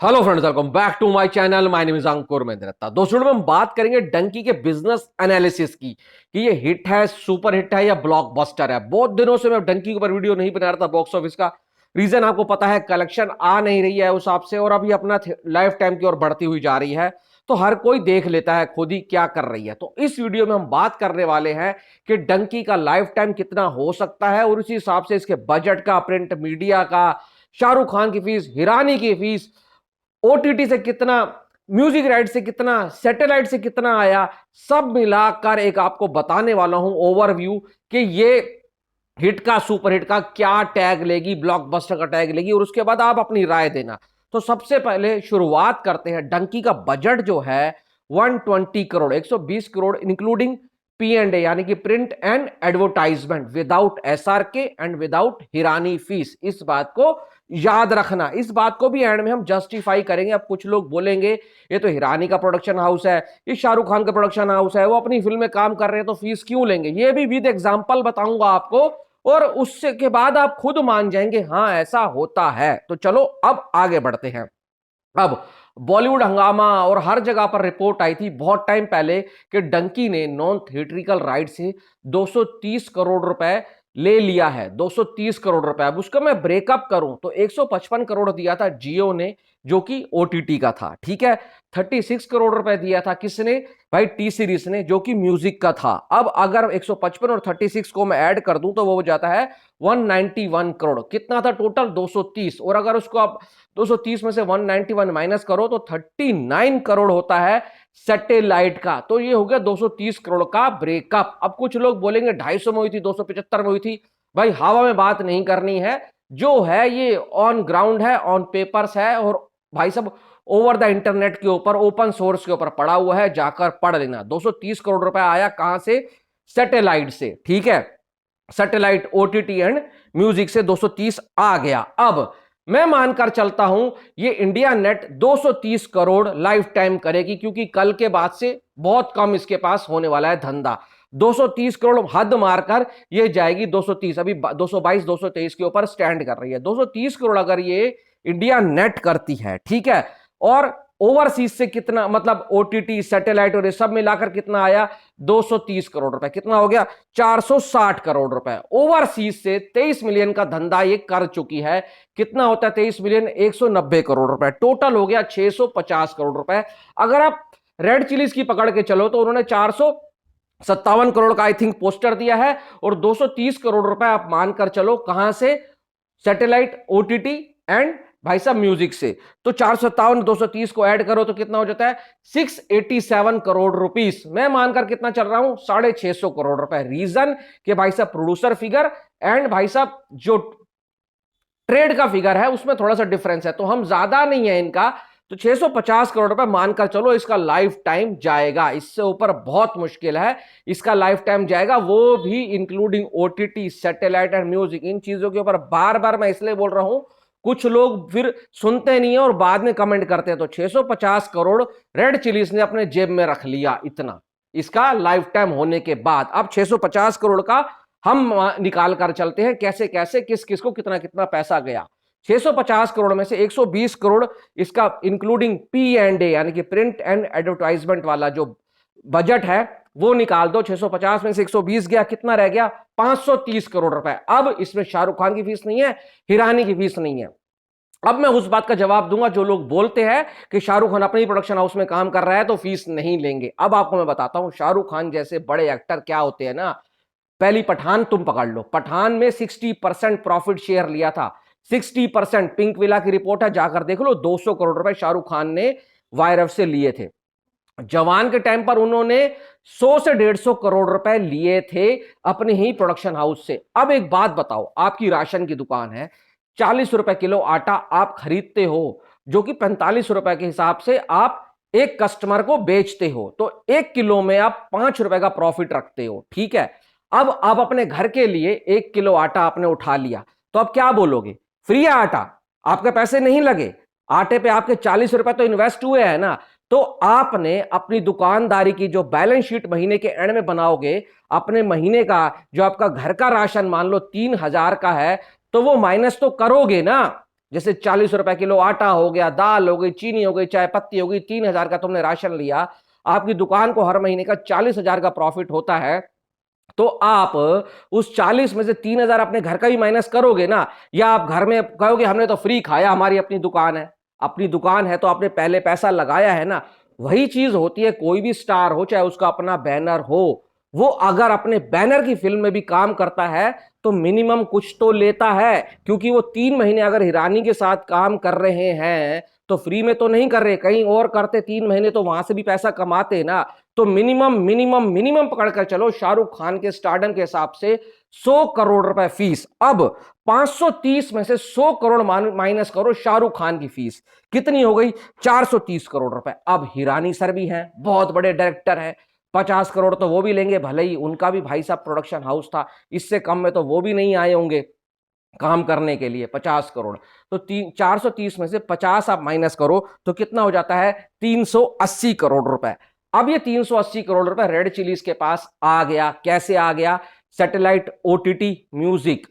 Hello friends, welcome back to my channel. My name is Ankur Mehta. दोस्तों, हम बात करेंगे डंकी के बिजनेस एनालिसिस की कि ये हिट है, सुपर हिट है या ब्लॉकबस्टर है। बहुत दिनों से मैं डंकी के ऊपर वीडियो नहीं बना रहा था बॉक्स ऑफिस का। रीजन आपको पता है, कलेक्शन आ नहीं रही है उस हिसाब से, और अभी अपना लाइफ टाइम की ओर बढ़ती हुई जा रही है। तो हर कोई देख लेता है खुद ही क्या कर रही है। तो इस वीडियो में हम बात करने वाले हैं कि डंकी का लाइफ टाइम कितना हो सकता है, और उसी हिसाब से इसके बजट का, प्रिंट मीडिया का, शाहरुख खान की फीस, हिरानी की फीस, ओटीटी से कितना, म्यूजिक राइट से कितना, सैटेलाइट से कितना आया, सब मिलाकर एक आपको बताने वाला हूं ओवरव्यू कि ये हिट का, सुपर हिट का क्या टैग लेगी, ब्लॉकबस्टर का टैग लेगी, और उसके बाद आप अपनी राय देना। तो सबसे पहले शुरुआत करते हैं। डंकी का बजट जो है 120 crore, 120 crore including P and A, यानी कि print and advertisement, without SRK and without Hirani fees. इस बात को याद रखना। इस बात को भी एंड में हम जस्टिफाई करेंगे। अब कुछ लोग बोलेंगे ये तो हिरानी का प्रोडक्शन हाउस है, ये शाहरुख खान का प्रोडक्शन हाउस है, वो अपनी फिल्म में काम कर रहे हैं तो फीस क्यों लेंगे। ये भी विद एग्जांपल बताऊंगा आपको, और उससे के बाद आप खुद मान जाएंगे हाँ ऐसा होता है। तो चलो अब आगे बढ़ते हैं। अब बॉलीवुड हंगामा और हर जगह पर रिपोर्ट आई थी बहुत टाइम पहले कि डंकी ने नॉन थिएट्रिकल राइट से 230 करोड़ रुपए ले लिया है। 230 करोड़ रुपए। अब उसका मैं ब्रेकअप करूं तो 155 करोड़ दिया था जियो ने, जो कि ओटीटी का था, ठीक है। 36 करोड़ रुपए दिया था किसने भाई, टी सीरीज ने, जो कि म्यूजिक का था। अब अगर 155 और 36 को मैं ऐड कर दूं तो वो हो जाता है 191 करोड़। कितना था टोटल? 230। और अगर उसको आप 230 में से 191 माइनस करो तो 39 करोड़ होता है सैटेलाइट का। तो ये हो गया 230 करोड़ का ब्रेकअप। अब कुछ लोग बोलेंगे 250 में हुई थी, 275 में हुई थी। भाई हवा में बात नहीं करनी है, जो है ये ऑन ग्राउंड है, ऑन पेपर्स है, और भाई सब ओवर द इंटरनेट के ऊपर, ओपन सोर्स के ऊपर पड़ा हुआ है, जाकर पढ़ लेना। 230 करोड़ रुपए आया कहां से? सैटेलाइट से, ठीक है। सैटेलाइट, ओटीटी एंड म्यूजिक से 230 आ गया। अब मैं मानकर चलता हूं ये India net 230 crore life time करेगी, क्योंकि कल के बाद से बहुत कम इसके पास होने वाला है धंधा। 230 करोड़ हद मारकर ये जाएगी 230। अभी 222 223 के ऊपर स्टैंड कर रही है। 230 करोड़ अगर ये इंडिया नेट करती है, ठीक है। और ओवरसीज से कितना, मतलब ओटीटी, सैटेलाइट और ये सब मिलाकर कितना आया? 230 करोड़ रुपए। कितना हो गया? 460 करोड़ रुपए। ओवरसीज से 23 मिलियन का धंधा ये कर चुकी है। कितना होता है 23 मिलियन? 190 करोड़ रुपए। टोटल हो गया 650 करोड़ रुपए। अगर आप रेड चिलीज की पकड़ के चलो तो उन्होंने 457 करोड़ का आई थिंक पोस्टर दिया है, और 230 करोड़ रुपए आप मानकर चलो कहां से? सैटेलाइट, ओटीटी एंड भाई साहब म्यूजिक से। तो 457 230 को ऐड करो तो कितना हो जाता है? 687 करोड़ रुपीस। मैं मानकर कितना चल रहा हूं? 650 करोड़ रुपए। रीजन कि भाई साहब प्रोड्यूसर फिगर एंड भाई साहब जो ट्रेड का फिगर है उसमें थोड़ा सा डिफरेंस है, तो हम ज्यादा नहीं है इनका। तो 650 करोड़ रुपए मानकर चलो इसका लाइफ टाइम जाएगा। इससे ऊपर बहुत मुश्किल है इसका लाइफ टाइम जाएगा, वो भी including OTT, satellite and music. इन चीजों के ऊपर बार बार मैं इसलिए बोल रहा हूं, कुछ लोग फिर सुनते नहीं है और बाद में कमेंट करते हैं। तो 650 करोड़ रेड चिलीज ने अपने जेब में रख लिया, इतना इसका लाइफ टाइम होने के बाद। अब 650 करोड़ का हम निकाल कर चलते हैं कैसे कैसे, किस किस को कितना कितना पैसा गया। 650 करोड़ में से 120 करोड़ इसका इंक्लूडिंग पी एंड ए, यानी कि प्रिंट एंड एडवर्टाइजमेंट वाला जो बजट है वो निकाल दो। 650 में से 120 गया, कितना रह गया? 530 करोड़ रुपए। अब इसमें शाहरुख खान की फीस नहीं है, हिरानी की फीस नहीं है। अब मैं उस बात का जवाब दूंगा जो लोग बोलते हैं कि शाहरुख खान अपनी प्रोडक्शन हाउस में काम कर रहा है तो फीस नहीं लेंगे। अब आपको मैं बताता हूं, शाहरुख खान जैसे बड़े एक्टर क्या होते हैं ना। पहली पठान तुम पकड़ लो, पठान में 60% प्रॉफिट शेयर लिया था। 60%। पिंक विला की रिपोर्ट है, जाकर देख लो। 200 करोड़ रुपए शाहरुख खान ने वायरस से लिए थे। जवान के टाइम पर उन्होंने 100 से 150 करोड़ रुपए लिए थे अपने ही प्रोडक्शन हाउस से। अब एक बात बताओ, आपकी राशन की दुकान है, 40 रुपए किलो आटा आप खरीदते हो, जो कि 45 रुपए के हिसाब से आप एक कस्टमर को बेचते हो, तो 1 किलो में आप 5 रुपए का प्रॉफिट रखते हो, ठीक है। अब आप अपने घर के लिए 1 किलो आटा आपने उठा लिया, तो अब क्या बोलोगे? फ्री है आटा, आपके पैसे नहीं लगे, आटे पे आपके 40 रुपए तो इन्वेस्ट हुए हैं ना। तो आपने अपनी दुकानदारी की जो बैलेंस शीट महीने के एंड में बनाओगे, अपने महीने का जो आपका घर का राशन मान लो 3,000 का है, तो वो माइनस तो करोगे ना। जैसे 40 रुपए किलो आटा हो गया, दाल हो गई, चीनी हो गई, चाय पत्ती हो गई, 3,000 का तुमने राशन लिया, आपकी दुकान को हर महीने का 40,000 का प्रॉफिट होता है, तो आप उस 40 में से 3,000 अपने घर का भी माइनस करोगे ना, या आप घर में कहोगे हमने तो फ्री खाया, हमारी अपनी दुकान है। अपनी दुकान है तो आपने पहले पैसा लगाया है ना। वही चीज होती है, कोई भी स्टार हो, चाहे उसका अपना बैनर हो, वो अगर अपने बैनर की फिल्म में भी काम करता है तो मिनिमम कुछ तो लेता है, क्योंकि वो 3 महीने अगर हिरानी के साथ काम कर रहे हैं तो फ्री में तो नहीं कर रहे, कहीं और करते 3 महीने तो वहां से भी पैसा कमाते ना। तो मिनिमम मिनिमम मिनिमम पकड़कर चलो, शाहरुख खान के स्टारडम के हिसाब से 100 करोड़ रुपए फीस। अब 530 में से 100 करोड़ माइनस करो शाहरुख खान की फीस, कितनी हो गई? 430 करोड़ रुपए। अब हिरानी सर भी हैं, बहुत बड़े डायरेक्टर हैं, 50 करोड़ तो वो भी लेंगे, भले ही उनका भी भाई साहब प्रोडक्शन हाउस था, इससे कम में तो वो भी नहीं आए होंगे काम करने के लिए। 50 करोड़ तो 430 में से 50 आप माइनस करो तो कितना हो जाता है? 380 करोड़ रुपए। अब ये 380 करोड़ रुपए रेड चिलीज के पास आ गया। कैसे आ गया? Satellite OTT music,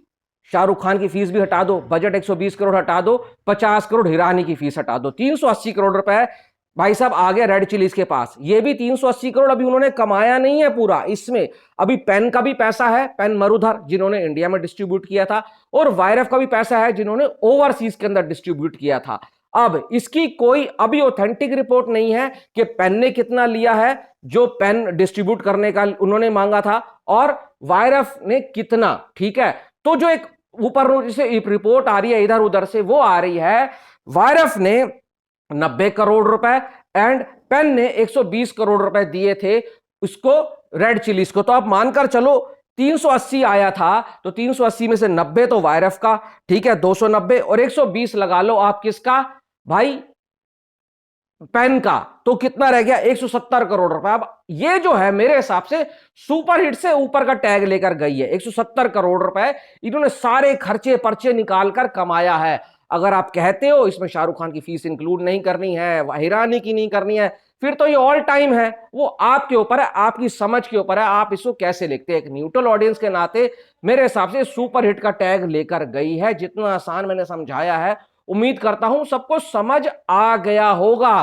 Shahrukh Khan की फीस भी हटा दो, बजट 120 करोड़ हटा दो, 50 करोड़ हिरानी की फीस हटा दो, 380 करोड़ रुपए भाई साहब आ गया रेड चिलीज के पास। ये भी 380 करोड़ अभी उन्होंने कमाया नहीं है पूरा, इसमें अभी पेन का भी पैसा है, पेन मरुधर जिन्होंने इंडिया में डिस्ट्रीब्यूट किया था, और वायरफ का भी पैसा है जिन्होंने ओवरसीज के अंदर डिस्ट्रीब्यूट किया था। अब इसकी कोई अभी ऑथेंटिक रिपोर्ट नहीं है कि पेन ने कितना लिया है जो पेन डिस्ट्रीब्यूट करने का उन्होंने मांगा था, और वायरफ ने कितना। ठीक है, तो जो एक ऊपर से रिपोर्ट आ रही है इधर उधर से, वो आ रही है वायरफ ने 90 करोड़ रुपए एंड पेन ने 120 करोड़ रुपए दिए थे उसको, रेड चिलीज को। तो आप मानकर चलो 380 आया था, तो 380 में से 90 तो वायरफ का, ठीक है 290, और 120 लगा लो आप किसका भाई? पेन का। तो कितना रह गया? 170 करोड़ रुपए। अब ये जो है मेरे हिसाब से सुपर हिट से ऊपर का टैग लेकर गई है। 170 करोड़ रुपए इन्होंने सारे खर्चे पर्चे निकालकर कमाया है। अगर आप कहते हो इसमें शाहरुख खान की फीस इंक्लूड नहीं करनी है, हिरानी की नहीं करनी है, फिर तो ये ऑल टाइम है। वो आपके ऊपर है, आपकी समझ के ऊपर है, आप इसको कैसे लिखते हैं। एक न्यूट्रल ऑडियंस के नाते मेरे हिसाब से सुपर हिट का टैग लेकर गई है। जितना आसान मैंने समझाया है, उम्मीद करता हूं सबको समझ आ गया होगा।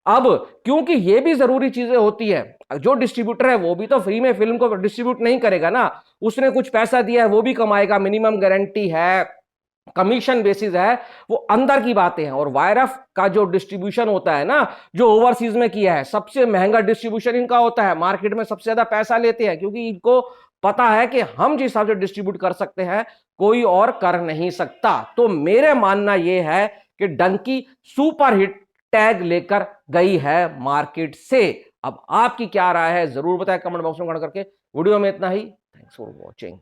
अब क्योंकि ये भी जरूरी चीजें होती है, जो डिस्ट्रीब्यूटर है वो भी तो फ्री में फिल्म को डिस्ट्रीब्यूट नहीं करेगा ना, उसने कुछ पैसा दिया है वो भी कमाएगा, मिनिमम गारंटी है, कमीशन बेसिस है, वो अंदर की बातें हैं। और वायरफ का जो डिस्ट्रीब्यूशन होता है ना, जो ओवरसीज में किया है, सबसे महंगा डिस्ट्रीब्यूशन इनका होता है, मार्केट में सबसे ज्यादा पैसा लेते हैं, क्योंकि इनको पता है कि हम जिस हिसाब से डिस्ट्रीब्यूट कर सकते हैं कोई और कर नहीं सकता। तो मेरे मानना यह है कि डंकी सुपर हिट टैग लेकर गई है मार्केट से। अब आपकी क्या राय है जरूर बताएं कमेंट बॉक्स में कमेंट करके। वीडियो में इतना ही, थैंक्स फॉर वॉचिंग।